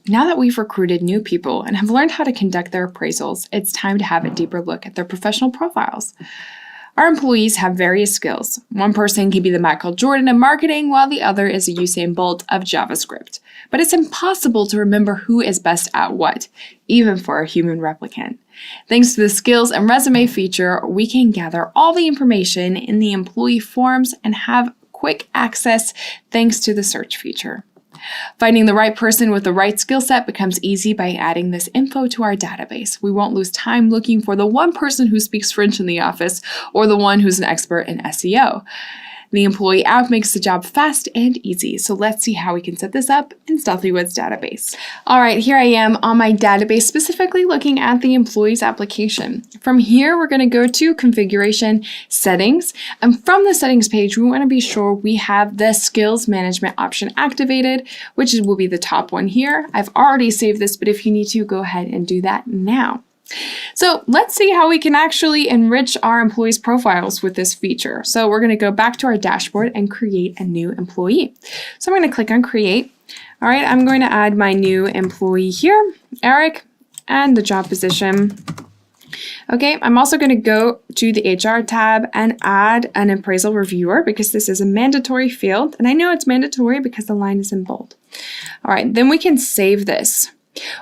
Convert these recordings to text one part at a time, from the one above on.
Now that we've recruited new people and have learned how to conduct their appraisals, it's time to have a deeper look at their professional profiles. Our employees have various skills. One person can be the Michael Jordan of marketing, while the other is a Usain Bolt of JavaScript. But it's impossible to remember who is best at what, even for a human replicant. Thanks to the Skills and Resume feature, we can gather all the information in the employee forms and have quick access thanks to the search feature. Finding the right person with the right skill set becomes easy by adding this info to our database. We won't lose time looking for the one person who speaks French in the office or the one who's an expert in SEO. The employee app makes the job fast and easy, so let's see how we can set this up in Stealthywood's database. All right, here I am on my database, specifically looking at the employee's application. From here, we're going to go to Configuration, Settings, and from the Settings page, we want to be sure we have the Skills Management option activated, which will be the top one here. I've already saved this, but if you need to, go ahead and do that now. So let's see how we can actually enrich our employees' profiles with this feature. So we're going to go back to our dashboard and create a new employee. So I'm going to click on Create. All right, I'm going to add my new employee here, Eric, and the job position. Okay, I'm also going to go to the HR tab and add an appraisal reviewer because this is a mandatory field. And I know it's mandatory because the line is in bold. All right, then we can save this.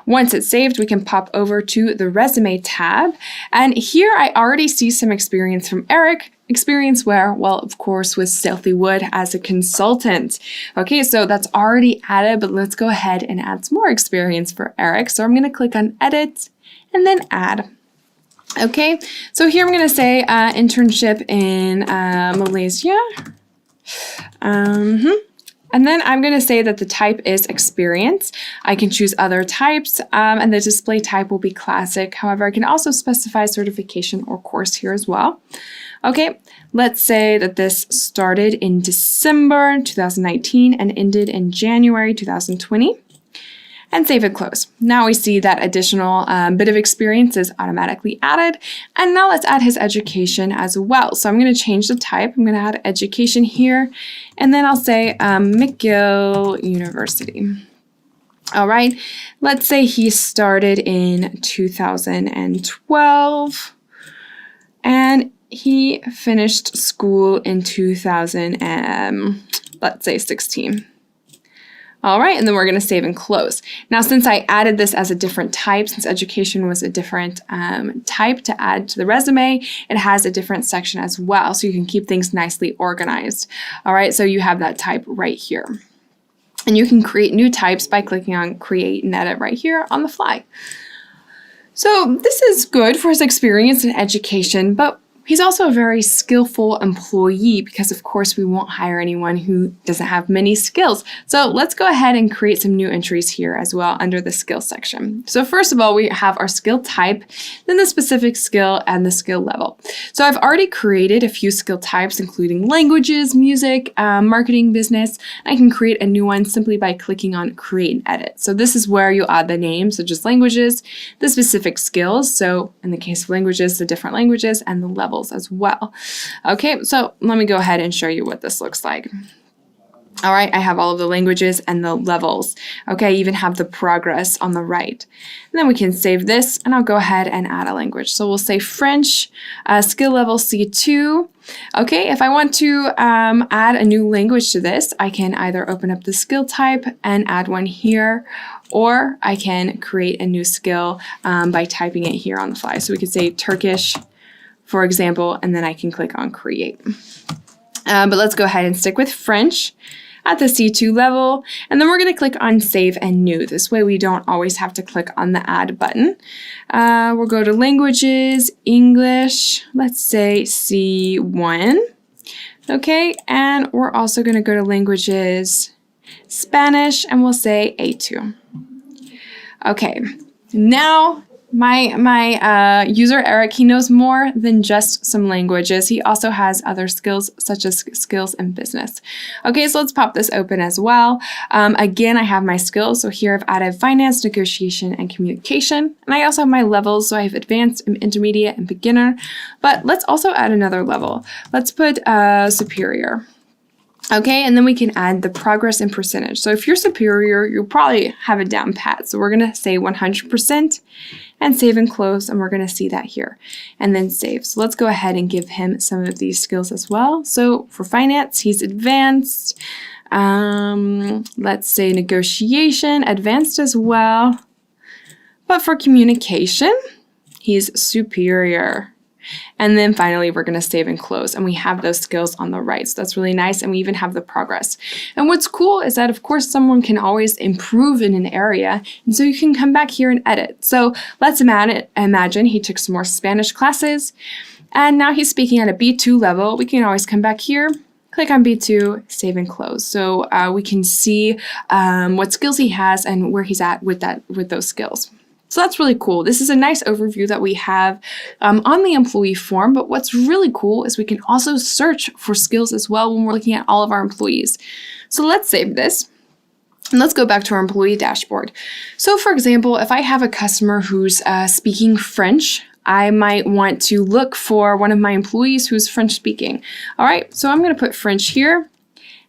Once it's saved, we can pop over to the Resume tab. And here I already see some experience from Eric. Experience where? Well, of course, with Stealthywood as a consultant. Okay, so that's already added, but let's go ahead and add some more experience for Eric. So I'm going to click on Edit and then Add. Okay, so here I'm going to say internship in Malaysia. And then I'm going to say that the type is experience. I can choose other types, and the display type will be classic. However, I can also specify certification or course here as well. Okay, let's say that this started in December 2019 and ended in January 2020. And save and close. Now we see that additional bit of experience is automatically added. And now let's add his education as well. So I'm going to change the type. I'm going to add education here. And then I'll say McGill University. All right. Let's say he started in 2012. And he finished school in 2016. All right, and then we're going to save and close. Now, since I added this as a different type, since education was a different type to add to the resume, it has a different section as well, so you can keep things nicely organized. All right, so you have that type right here. And you can create new types by clicking on Create and Edit right here on the fly. So this is good for his experience in education, but he's also a very skillful employee because, of course, we won't hire anyone who doesn't have many skills. So let's go ahead and create some new entries here as well under the skill section. So first of all, we have our skill type, then the specific skill and the skill level. So I've already created a few skill types, including languages, music, marketing, business. I can create a new one simply by clicking on Create and Edit. So this is where you'll add the name, so just languages, the specific skills. So in the case of languages, the different languages and the level as well. Okay, so let me go ahead and show you what this looks like. All right, I have all of the languages and the levels. Okay, I even have the progress on the right. And then we can save this, and I'll go ahead and add a language. So we'll say French, skill level C2. Okay, if I want to add a new language to this, I can either open up the skill type and add one here, or I can create a new skill by typing it here on the fly. So we could say Turkish, for example, and then I can click on Create. But let's go ahead and stick with French at the C2 level, and then we're going to click on Save and New. This way we don't always have to click on the Add button. We'll go to Languages, English, let's say C1. Okay, and we're also going to go to Languages, Spanish, and we'll say A2. Okay, now my user Eric, he knows more than just some languages. He also has other skills such as skills in business. Okay, so let's pop this open as well. Again, I have my skills. So here I've added finance, negotiation, and communication. And I also have my levels. So I have advanced, intermediate, and beginner. But let's also add another level. Let's put superior. Okay, and then we can add the progress in percentage. So if you're superior, you'll probably have it down pat. So we're going to say 100% and save and close, and we're going to see that here. And then save. So let's go ahead and give him some of these skills as well. So for finance, he's advanced. Let's say negotiation, advanced as well. But for communication, he's superior. And then finally, we're going to save and close, and we have those skills on the right. So that's really nice, and we even have the progress. And what's cool is that, of course, someone can always improve in an area, and so you can come back here and edit. So let's imagine he took some more Spanish classes, and now he's speaking at a B2 level. We can always come back here, click on B2, save and close. So we can see what skills he has and where he's at with those skills. So that's really cool. This is a nice overview that we have on the employee form, but what's really cool is we can also search for skills as well when we're looking at all of our employees. So let's save this. And let's go back to our employee dashboard. So for example, if I have a customer who's speaking French, I might want to look for one of my employees who's French speaking. All right, so I'm going to put French here, and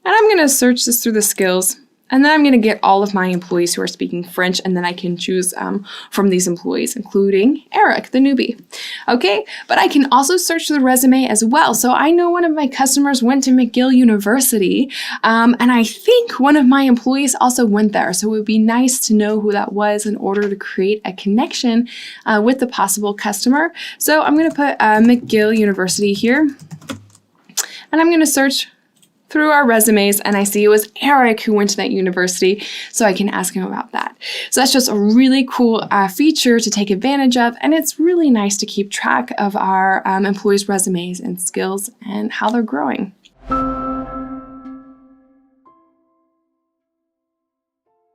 I'm going to search this through the skills. And then I'm going to get all of my employees who are speaking French, and then I can choose from these employees, including Eric, the newbie. Okay, but I can also search the resume as well. So I know one of my customers went to McGill University, and I think one of my employees also went there. So it would be nice to know who that was in order to create a connection with the possible customer. So I'm going to put McGill University here, and I'm going to search through our resumes, and I see it was Eric who went to that university, so I can ask him about that. So that's just a really cool feature to take advantage of, and it's really nice to keep track of our employees' resumes and skills and how they're growing.